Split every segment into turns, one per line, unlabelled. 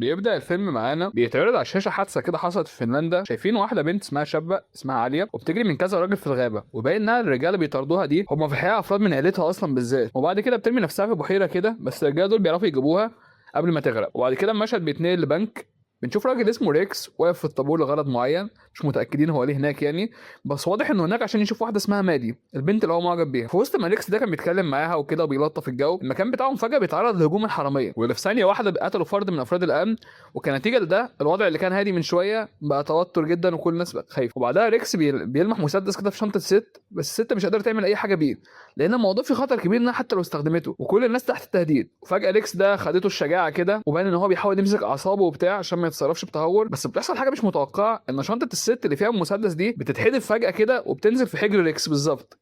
بيبدأ الفيلم معانا بيتعرض على الشاشة حادثة كده حصلت في فنلندا. شايفين واحدة بنت اسمها شابة اسمها عالية وبتجري من كذا راجل في الغابة، وباين انها الرجالة بيطاردوها دي هم في الحقيقة افراد من عيلتها اصلا بالذات. وبعد كده بترمي نفسها في بحيرة كده، بس الرجالة دول بيعرفوا يجيبوها قبل ما تغرق. وبعد كده المشهد بيتنقل لبنك، بنشوف راجل اسمه ريكس واقف في الطابور لغرض معين، مش متاكدين هو ليه هناك يعني، بس واضح انه هناك عشان يشوف واحده اسمها مادي البنت اللي هو معجب بيها. في وسط ما ريكس ده كان بيتكلم معاها وكده وبيلطف الجو، المكان بتاعهم فجاه بيتعرض لهجوم الحراميه، واللي في ثانيه واحده قتلوا فرد من افراد الامن. وكنتيجه لده الوضع اللي كان هادي من شويه بقى توتر جدا وكل الناس بقت خايفه. وبعدها ريكس بيلمح مسدس كده في شنطه الست، بس الست مش قادره تعمل اي حاجه بيه لان الموضوع فيه خطر كبير انها حتى لو استخدمته، وكل الناس تحت التهديد. وفجاه ريكس ده خدته الشجاعه كده، وبان ان هو بيحاول يمسك اعصابه وبتاع عشان ما يتصرفش بتهور. بس بتحصل حاجه مش متوقعه، ان شنطه الست اللي فيها المسدس دي بتتحدف فجاه كده وبتنزل في حجر ريكس بالظبط،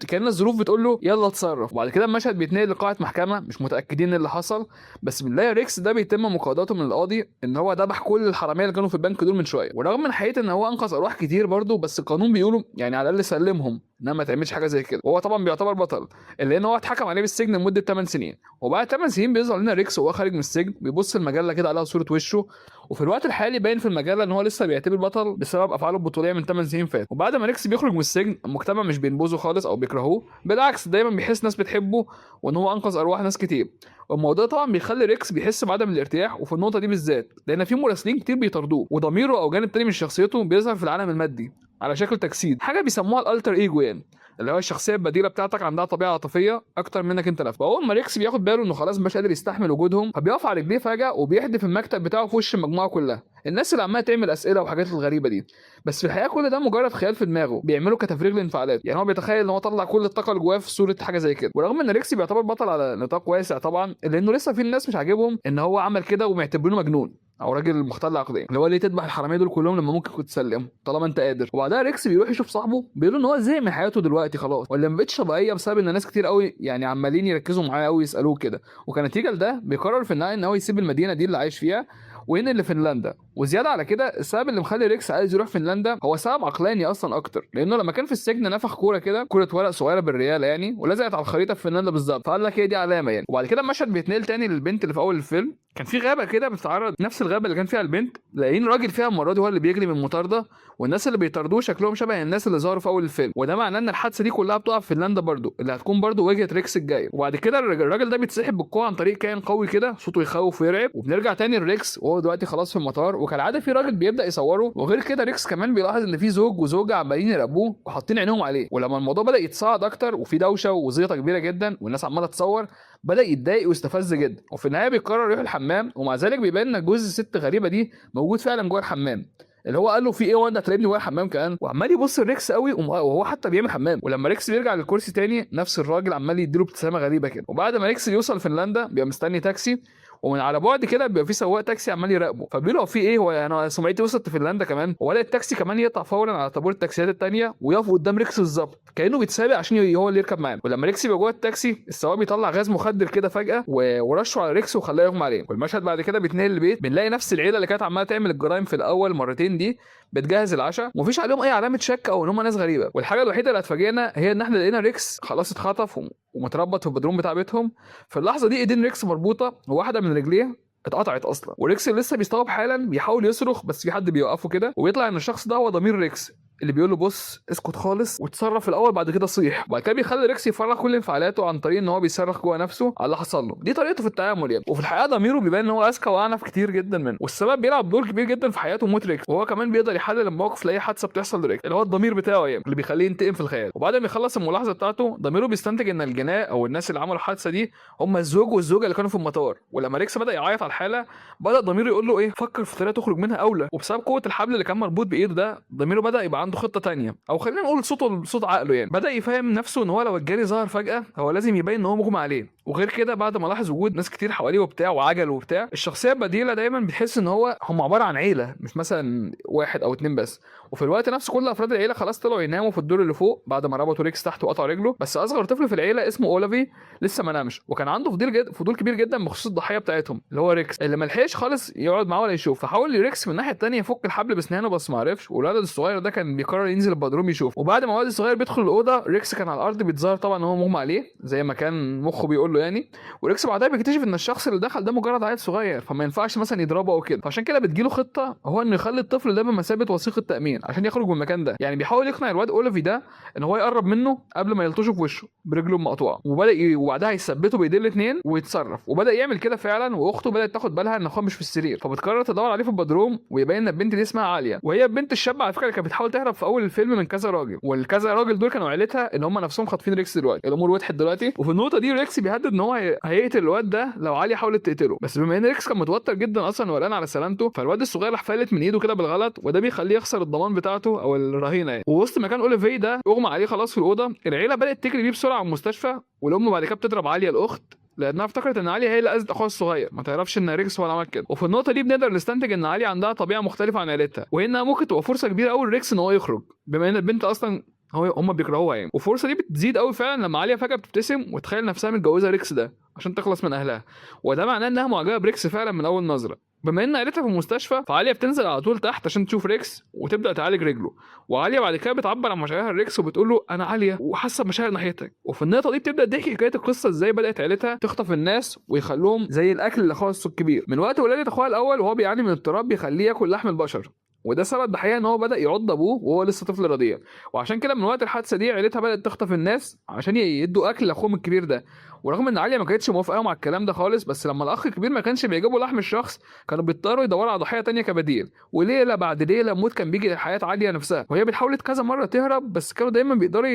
كان الظروف بتقول له يلا اتصرف. وبعد كده المشهد بيتنقل لقاعه محكمه، مش متاكدين ايه اللي حصل، بس بنلاقي ريكس ده بيتم مقاضاته من القاضي ان هو ذبح كل الحراميه اللي كانوا في البنك دول من شويه. ورغم من حقيقه ان هو انقذ ارواح كتير برضه، بس القانون بيقولوا يعني على الاقل سلمهم انها ما تعملش حاجه زي كده. وهو طبعا بيعتبر بطل، الا ان هو اتحكم عليه بالسجن لمده 8 سنين. وبعد 8 سنين بيظهر لنا ريكس وهو خارج من السجن بيبص المجله كده عليها صوره وشه، وفي الوقت الحالي باين في المجله ان هو لسه بيعتبر بطل بسبب افعاله البطوليه من 8 سنين فات. وبعد ما ريكس بيخرج من السجن المجتمع مش بينبذه خالص او بيكرهوه، بالعكس دايما بيحس ناس بتحبه وان هو انقذ ارواح ناس كتير. والموضوع طبعا بيخلي ريكس بيحس بعدم الارتياح، وفي النقطه دي بالذات لان في مراسلين كتير بيطاردوه، وضميره او جانب تاني من شخصيته بيظهر في العالم المادي على شكل تجسيد، حاجه بيسموها الالتر ايجو يعني، اللي هو الشخصيه البديله بتاعتك عندها طبيعه عاطفيه اكتر منك انت نفسك. فاول ما ريكس بياخد باله انه خلاص مش قادر يستحمل وجودهم، فبيقف على رجليه فجاه وبيحدف المكتب بتاعه في وش المجموعه كلها، الناس اللي عماله تعمل اسئله وحاجات الغريبه دي. بس في الحقيقه كل ده مجرد خيال في دماغه بيعمله كتفريغ للانفعالات، يعني هو بيتخيل ان هو طلع كل الطاقه اللي جواه في صوره حاجه زي كده. ورغم ان ريكس بيعتبر بطل على نطاق واسع طبعا، الا انه لسه في الناس مش عاجبهم ان هو عمل كده ومعتبرينه مجنون او راجل مختل عقليا، اللي هو ليه تذبح الحراميه دول كلهم لما ممكن كنت تسلمهم طالما انت قادر. وبعدها ريكس بيروح يشوف صاحبه بيقول له ان هو زهق من حياته دلوقتي خلاص، ولا ما بقتش طبيعيه بسبب ان ناس كتير قوي يعني عمالين يركزوا معاه قوي يسالوه كده. وكنتيجه لده بيقرر في النهايه ان هو يسيب المدينه دي اللي عايش فيها وينقل لفنلندا. وزياده على كده السبب اللي مخلي ريكس عايز يروح فنلندا هو سبب عقلاني اصلا اكتر، لانه لما كان في السجن نفخ كوره كده، كوره ورق صغيره بالرياله يعني، ولزقت على الخريطه في فنلندا بالظبط، فقال لك هي دي علامه يعني. وبعد كده المشهد بيتنقل تاني للبنت اللي في اول الفيلم، كان في غابه كده بتتعرض نفس الغابه اللي كان فيها البنت، لاقيين راجل فيها المره دي هو اللي بيجري من المطارده، والناس اللي بيطاردوه شكلهم شبه الناس اللي ظهروا في اول الفيلم. وده معناه ان الحادثه دي كلها بتقع في فنلندا برضو، اللي هتكون برضو وجهه ريكس الجايه. وبعد كده الراجل ده بيتسحب بالقوه عن طريق كائن قوي كده صوته يخوف ويرعب. وبنرجع تاني لريكس وهو دلوقتي خلاص في المطار، وكالعاده في راجل بيبدا يصوره. وغير كده ريكس كمان بيلاحظ ان في زوج وزوجه عمالين يراقبوه وحاطين عينيهم عليه. ولما الموضوع بدا يتصاعد اكتر وفي دوشه وزيطه كبيره جدا والناس عماله تصور، بدا يتضايق ويستفز جدا. وفي النهايه بيقرر يروح الحمام، ومع ذلك بيبان ان جوز ست غريبه دي موجود فعلا جوه الحمام، اللي هو قال له في ايه وانت هتلاقيني جوه الحمام كمان. وعمال يبص لريكس قوي وهو حتى بيعمل حمام. ولما ريكس بيرجع للكرسي تاني نفس الراجل عمال يديله ابتسامه غريبه كده. وبعد ما ريكس يوصل فنلندا بيبقى مستني تاكسي، ومن على بعد كده بيبقى في سواق تاكسي عمال يراقبه، فبيقول له في ايه، هو انا سمعتي وصلت فنلندا كمان. ولا التاكسي كمان يقطع فورا على طابور التاكسيات التانيه ويقف قدام ريكس بالظبط كانه بيتسابق عشان هو اللي يركب معاه. ولما ريكس يبقى جوه التاكسي السواق بيطلع غاز مخدر كده فجاه ورشه على ريكس وخلاه يغمى عليه. والمشهد بعد كده بيتنقل للبيت، بنلاقي نفس العيله اللي كانت عماله تعمل الجرايم في الاول مرتين دي بتجهز العشاء، ومفيش عليهم اي علامه شك او ان هم ناس غريبه. والحاجه الوحيده اللي هتفاجئنا هي ان احنا لقينا ريكس خلاص اتخطف ومتربط في البدروم بتاع بيتهم. في اللحظه دي ايدين ريكس مربوطه وواحده من رجليه اتقطعت اصلا، وريكس لسه بيستوعب حالا بيحاول يصرخ بس في حد بيوقفه كده، وبيطلع ان الشخص ده هو ضمير ريكس اللي بيقول له بص اسكت خالص وتصرف الاول بعد كده صيح. وبعد كده بيخلي ريكس يفرغ كل انفعالاته عن طريق ان هو بيصرخ جوه نفسه على اللي حصل له. دي طريقته في التعامل يعني. وفي الحقيقه ضميره بيبان ان هو اذكى واعنف كتير جدا منه، والسبب بيلعب دور كبير جدا في حياته وموت ريكس. وهو كمان بيقدر يحلل المواقف لاي حادثه بتحصل لريكس، اللي هو الضمير بتاعه يعني اللي بيخليه ينتقم في الخيال. وبعد ما يخلص الملاحظه بتاعته ضميره بيستنتج ان الجناء او الناس اللي عملوا الحادثه دي هم الزوج والزوجه اللي كانوا في المطار. ولما ريكس بدا يعيط على الحاله بدا ضميره يقول له ايه فكر في طريقه تخرج منها اولى. وبسبب قوه الحبل اللي كان مربوط بايده ده ضميره بدا يبقى عنده خطه تانية، او خلينا نقول صوت عقله يعني. بدا يفهم نفسه ان هو لو الجري ظهر فجاه هو لازم يبين ان هو مغمى عليه. وغير كده بعد ما لاحظ وجود ناس كتير حواليه وبتاع وعجل وبتاع، الشخصيه البديله دايما بتحس ان هم عباره عن عيله مش مثلا واحد او اتنين بس. وفي الوقت نفسه كل افراد العيله خلاص طلعوا يناموا في الدور اللي فوق بعد ما ربطوا ريكس تحت وقطعوا رجله، بس اصغر طفل في العيله اسمه اولافي لسه ما نامش، وكان عنده فضول كبير جدا بخصوص الضحيه بتاعتهم اللي هو ريكس اللي ما لحقش خالص يقعد معاه ولا يشوف. فحاول ريكس من الناحيه الثانيه يفك الحبل بسنانه بس ما عرفش، والولد الصغير ده كان بيقرر ينزل البدروم يشوف. وبعد ما الولد الصغير بيدخل الاوضه ريكس كان على الارض بيتظاهر طبعا ان هو مغمى عليه زي ما كان مخه بيقول كله يعني. وريكس بعدها بيكتشف ان الشخص اللي دخل ده مجرد عيل صغير، فما ينفعش مثلا يضربه او كده، فعشان كده بتجيله خطه هو انه يخلي الطفل ده بمثابه وثيقه تامين عشان يخرج من المكان ده. يعني بيحاول يقنع الواد اوليفي ده ان هو يقرب منه قبل ما يلطشه في وشه برجله المقطوعه، وبعدها يثبته بايديه الاثنين ويتصرف. وبدا يعمل كده فعلا، واخته بدات تاخد بالها ان اخوه مش في السرير، فبتقرر تدور عليه في البدروم، ويبين ان البنت دي اسمها عاليه، وهي بنت الشاب على فكره اللي كانت بتحاول تهرب في اول الفيلم من كذا راجل. والكذا راجل دول كانوا عيلتها ان هم نفسهم خاطفين ريكس دلوقتي. الامور وضحت دلوقتي. وفي النقطه دي ريكس بيهدد ان هو هيقتل الواد ده لو عاليه حاولت تقتله، بس بما ان ريكس كان متوتر جدا اصلا وقلقان على سلامته، فالواد الصغير راح فلت من ايده كده بالغلط، وده بيخليه يخسر الضمان بتاعته او الرهينه يعني. ووسط ما كان اوليفي ده اغمى عليه خلاص في الاوضه، العيله بدات تجري بيه بسرعه على المستشفى، والام بعد كده بتضرب عاليه الاخت لانها افتكرت ان علي هي اللي اذت اخوها الصغير، ما تعرفش ان ريكس هو اللي عمل كده. وفي النقطه دي بنقدر نستنتج ان علي عندها طبيعه مختلفه عن عيلتها، وانها ممكن تبقى فرصه كبيره قوي لريكس ان هو يخرج، بما ان البنت اصلا هم بيكرهوها يعني. والفرصه دي بتزيد قوي فعلا لما عليا فجاه بتبتسم وتخيل نفسها متجوزه ريكس ده عشان تخلص من اهلها، وده معناه انها معجبه بريكس فعلا من اول نظره. بما ان عيلتها في المستشفى، فعاليه بتنزل على طول تحت عشان تشوف ريكس وتبدا تعالج رجله. وعاليه بعد كده بتعبر عن مشاعرها لريكس وبتقول له انا عاليه وحاسه بمشاعر ناحيتك. وفي النقطه دي بتبدا تحكي حكايه القصه ازاي بدات عيلتها تخطف الناس ويخلوهم زي الاكل لاخوها الكبير من وقت ولاده اخوها الاول، وهو بيعاني من اضطراب بيخليه ياكل لحم البشر، وده سبب بحقيقه ان هو بدا يعض ابوه وهو لسه طفل رضيع. وعشان كده من وقت الحادثه دي عيلتها بدات تخطف الناس عشان يدوا اكل لاخوهم الكبير ده. ورغم ان عليا ما كانتش موافقه مع الكلام ده خالص، بس لما الاخ الكبير ما كانش بيجيبوا لحم الشخص كانوا بيضطروا يدوروا على ضحيه تانية كبديل. وليله بعد ليله موت كان بيجي لحياه عاليه نفسها، وهي بتحاول كذا مره تهرب، بس كانوا دايما بيقدروا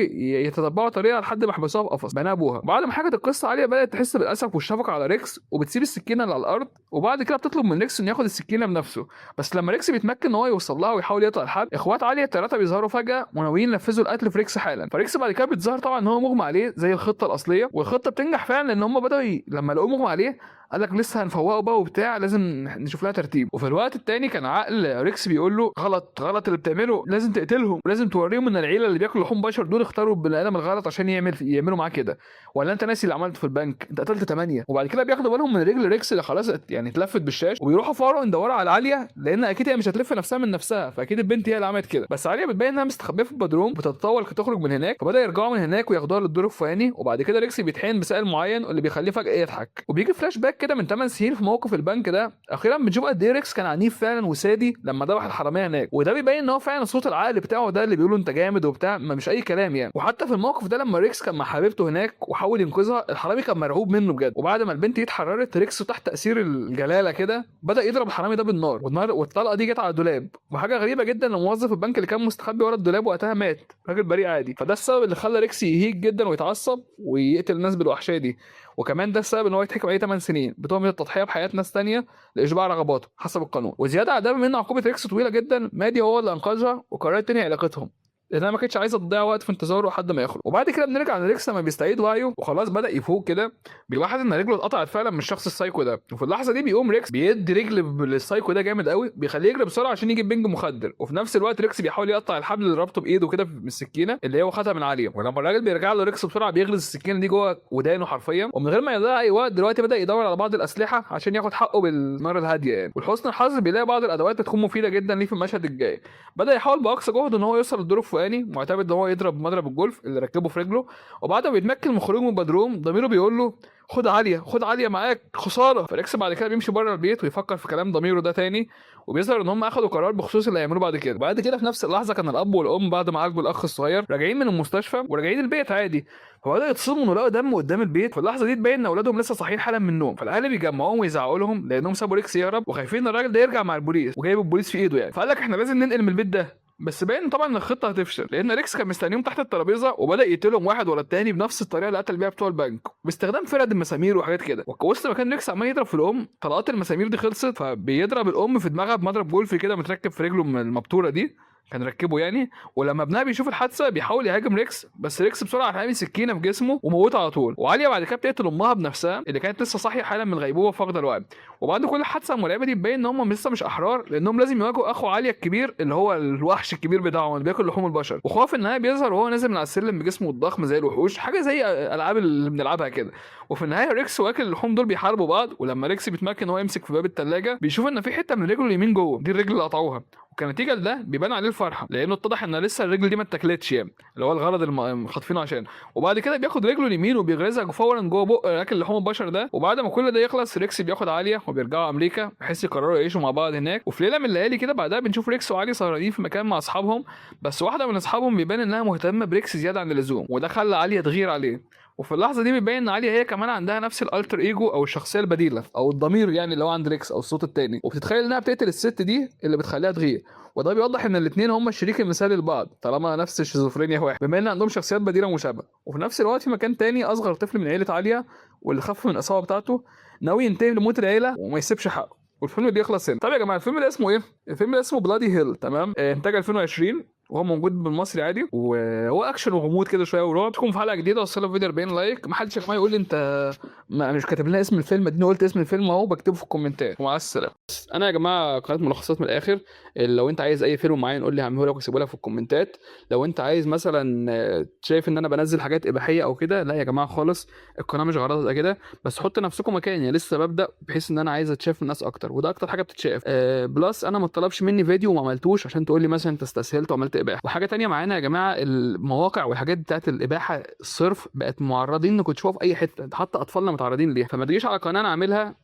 يتتبعوا طريقه لحد ما حبسوها في قفص بنى ابوها. بعد ما حكت القصه عليا بدات تحس بالاسف والشفقه على ريكس، وبتسيب السكينه اللي على الارض، وبعد كده بتطلب من ريكس انه ياخد السكينه بنفسه. بس لما ريكس بيتمكن ان هو يوصل لها ويحاول يقطع الحبل، اخوات عليا الثلاثه بيظهروا فجاه وناويين ينفذوا القتل في ريكس حالا. فريكس بعد كده بيتظهر طبعا ان هو مغمى عليه زي الخطه الاصليه، والخطه بتنجح فعلا لان هم بداوا لما لقوه مغمى عليه قال لك لسه هنفوقه بقى وبتاع، لازم نشوف لها ترتيب. وفي الوقت التاني كان عقل ريكس بيقول له غلط غلط اللي بتعمله، لازم تقتلهم ولازم توريهم ان العيله اللي بياكلوا لحوم بشر دول اختاروا البني ادم الغلط عشان يعملوا معاه كده. ولا انت ناسي اللي عملته في البنك؟ انت قتلت 8. وبعد كده بياخدوا بالهم من رجل ريكس اللي خلاص يعني اتلفت بالشاش، وبيروحوا فورا يدوروا على عاليه لان اكيد هي مش هتلف نفسها من نفسها، فاكيد البنت هي اللي عملت كده. بس عاليه بتبين انها مستخبيه في البدروم بتتطور تخرج من هناك، فبدا يرجعوا من هناك وياخدوها للدور الفوقاني. وبعد كده ريكس بيتحقن بسائل معين اللي بيخليه فجاه يضحك، وبيجي فلاش باك كده من 8 سنين في موقف البنك ده. اخيرا بنشوف قد ايه ريكس كان عنيف فعلا وسادي لما ذبح الحراميه هناك، وده بيبين ان هو فعلا صوت العقل بتاعه ده اللي بيقوله انت جامد وبتاع، ما مش اي كلام يعني. وحتى في الموقف ده لما ريكس كان مع حبيبته هناك وحاول ينقذها، الحرامي كان مرعوب منه بجد. وبعد ما البنت اتحررت، ريكس تحت تاثير الجلاله كده بدا يضرب الحرامي ده بالنار، والطلقه دي جت على الدولاب. وحاجه غريبه جدا ان موظف البنك اللي كان مستخبي ورا الدولاب وقتها مات، راجل بريء عادي. فده السبب اللي خلى ريكس يهيج جدا ويتعصب ويقتل الناس بالوحشيه دي. وكمان ده السبب ان هو يتحكم عليه 8 سنين بتهمه التضحيه بحياه ناس تانية لاشباع رغباته حسب القانون. وزياده على ده، بما ان عقوبه ريكس طويله جدا، مادي هو اللي انقذها وقررت تنهي علاقتهم لانها ما كانتش عايزه تضيع وقت في انتظاره لحد ما يخرج. وبعد كده بنرجع لريكس لما بيستعيد وعيه وخلاص بدا يفوق كده، بيلاحظ ان رجله اتقطعت فعلا من الشخص السايكو ده. وفي اللحظه دي بيقوم ريكس بيدي رجل للسايكو ده جامد قوي، بيخليه يجري بسرعه عشان يجيب بنج مخدر. وفي نفس الوقت ريكس بيحاول يقطع الحبل اللي ربطه بايده كده من السكينه اللي هو خدها من عليه. ولما الراجل بيرجع له، ريكس بسرعه بيغرز السكينه دي جوه ودانه حرفيا، ومن غير ما يضيع اي وقت دلوقتي بدا يدور على بعض الاسلحه عشان ياخد حقه بالنار الهاديه يعني. ولحسن الحظ بيلاقي بعض الادوات بتكون مفيده جدا ليه في المشهد الجاي. بدا يحاول باقصى جهد ان هو يوصل للدور الفوقاني، معتمد ان هو يضرب مضرب الجولف اللي ركبه في رجله. وبعد ما بيتمكن من خروجه من البدروم، ضميره بيقول له خد عاليه خد عاليه معاك، خساره. فريكس بعد كده بيمشي بره البيت ويفكر في كلام ضميره ده تاني، وبيظهر ان هم اخدوا قرار بخصوص اللي هيعملوه بعد كده. بعد كده في نفس اللحظه كان الاب والام بعد ما عالجوا الاخ الصغير راجعين من المستشفى وراجعين البيت عادي، فبدأوا يتصدموا انه لقوا دم قدام البيت. في اللحظه دي تبين ان اولادهم لسه صاحيين حالا من النوم، فالاهل بيجمعوهم ويزعقوا لهم لانهم سابوا ريكس يهرب وخايفين ان الراجل ده يرجع مع البوليس وجايب البوليس في ايده يعني. فقال لك احنا لازم ننقل من البيت ده. بس باين طبعا ان الخطه هتفشل لان ريكس كان مستنيهم تحت الترابيزه وبدا يقتلهم واحد ورا التاني بنفس الطريقه اللي قتل بيها بتوع البنك باستخدام فرد المسامير وحاجات كده. وسط ما كان ريكس عمال يضرب في الام، طلقات المسامير دي خلصت، فبيضرب الام في دماغها بمضرب جولف كده متركب في رجله من المبتوره دي، كان ركبه يعني. ولما ابنها بيشوف الحادثه بيحاول يهاجم ريكس، بس ريكس بسرعه رامي سكينه في جسمه وموته على طول. وعاليه بعد كده بتقتل امها بنفسها اللي كانت لسه صاحيه حالا من الغيبوبه وفاقده الوعي. وبعد كل الحادثه المرعبه دي بيبين ان هم لسه مش احرار لانهم لازم يواجهوا اخو عاليه الكبير اللي هو الوحش الكبير بتاعهم اللي بياكل لحوم البشر. وخوف في النهايه بيظهر وهو نازل من على السلم بجسمه الضخم زي الوحوش، حاجه زي الالعاب اللي بنلعبها كده. وفي النهايه ريكس واكل اللحوم دول بيحاربوا بعض، ولما ريكس بيتمكن هو يمسك في باب الثلاجه بيشوف ان في حته من رجله اليمين جوه، دي الرجل اللي قطعوها، وكنتيجه لده بيبان عليه الفرحه، لانه اتضح ان لسه الرجل دي ما اتاكلتش يعني، اللي هو الغرض خاطفينه عشان. وبعد كده بياخد رجله اليمين وبيغرزها فورا جوه بق اكل لحوم البشر ده. وبعد ما كل ده يخلص ريكس بياخد عاليه وبيرجعوا امريكا بحيث يقرروا يعيشوا مع بعض هناك. وفي ليله من الليالي كده بعدها بنشوف ريكس وعاليه سهرانين في مكان مع اصحابهم، بس واحده من اصحابهم بيبان انها مهتمه بريكس زياده عن اللزوم، وده خلى عاليه تغير عليه. وفي اللحظه دي بيبين ان عاليه هي كمان عندها نفس الالتر ايجو او الشخصيه البديله او الضمير يعني اللي هو عند ريكس او الصوت التاني، وبتتخيل انها بتقتل الست دي اللي بتخليها تغير. وده بيوضح ان الاثنين هم الشريك المثالي لبعض طالما نفس الشيزوفرينيا واحد، بما ان عندهم شخصيات بديله ومشابهه. وفي نفس الوقت في مكان تاني اصغر طفل من عيله عاليه واللي خف من الاصابه بتاعته ناوي ينتقم لموت العيله وما يسيبش حقه، والفيلم بيخلص هنا. طب يا جماعه الفيلم ده اسمه ايه؟ الفيلم ده اسمه بلادي هيل، تمام؟ انتاج 2020 وهو موجود بالمصري عادي، وهو اكشن وغموض كده شويه ورعب. تكون في حلقه جديده وصلوا الفيديو 40 لايك. ما حدش يا جماعه يقول لي انت مش كاتب لنا اسم الفيلم، اديني قلت اسم الفيلم اهو بكتبه في الكومنتات. ومع السلامه. انا يا جماعه قناه ملخصات من الاخر، لو انت عايز اي فيلم معين قول لي هعمله لك واسيبه لك في الكومنتات. لو انت عايز مثلا شايف ان انا بنزل حاجات اباحيه او كده، لا يا جماعه خالص، القناه مش غرضها كده، بس حط نفسكم مكاني لسه ببدا، بحيث ان انا عايز اتشاف الناس اكتر، وده اكتر حاجه بتتشاف. بلس انا ما طلبش مني فيديو وما عملتوش عشان تقول لي مثلا انت استسهلت وعملت اباحه. وحاجه تانية معانا يا جماعه، المواقع والحاجات بتاعت الاباحه الصرف بقت معرضين انكم تشوفوا في اي حته، حتى اطفالنا متعرضين ليها، فما تجيش على قناه انا عاملها.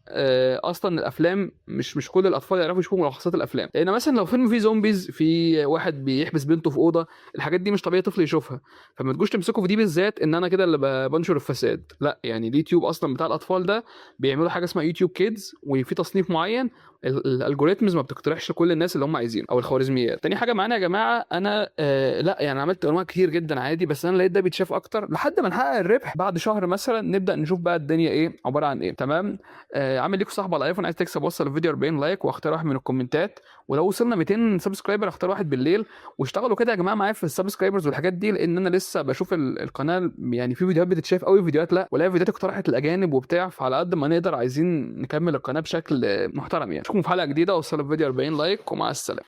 اصلا الافلام مش كل الاطفال يعرفوا يشوفوا ملخصات الافلام، لان مثلا لو فيلم فيه زومبيز، في واحد بيحبس بنته في اوضه، الحاجات دي مش طبيعي طفل يشوفها، فما تجوش تمسكوا في دي بالذات ان انا كده اللي بنشر الفساد. لا يعني اليوتيوب اصلا بتاع الاطفال ده بيعملوا حاجه اسمها يوتيوب كيدز، وفي تصنيف معين الالجوريثمز ما بتقترحش لكل الناس اللي هم عايزين، او الخوارزميات. تاني حاجه معانا يا جماعه، انا لا يعني عملت انواع كتير جدا عادي، بس انا لقيت ده بيتشاف اكتر لحد ما نحقق الربح. بعد شهر مثلا نبدا نشوف بقى الدنيا ايه عباره عن ايه، تمام؟ عامل ليكوا صاحب على الايفون عايز تكسب، وصل الفيديو 40 لايك واختار واحد من الكومنتات، ولو وصلنا 200 سبسكرايبر اختار واحد بالليل. واشتغلوا كده يا جماعه معايا في السبسكرايبرز والحاجات دي، لان انا لسه بشوف القناه يعني في فيديوهات بتتشاف قوي، فيديوهات لا، ولا فيديوهات اقترحت الاجانب وبتاع، فعلى قد ما نقدر عايزين نكمل القناه بشكل محترم يعني. اشوفكم في حلقه جديده، وصلوا الفيديو 40 لايك، ومع السلامه.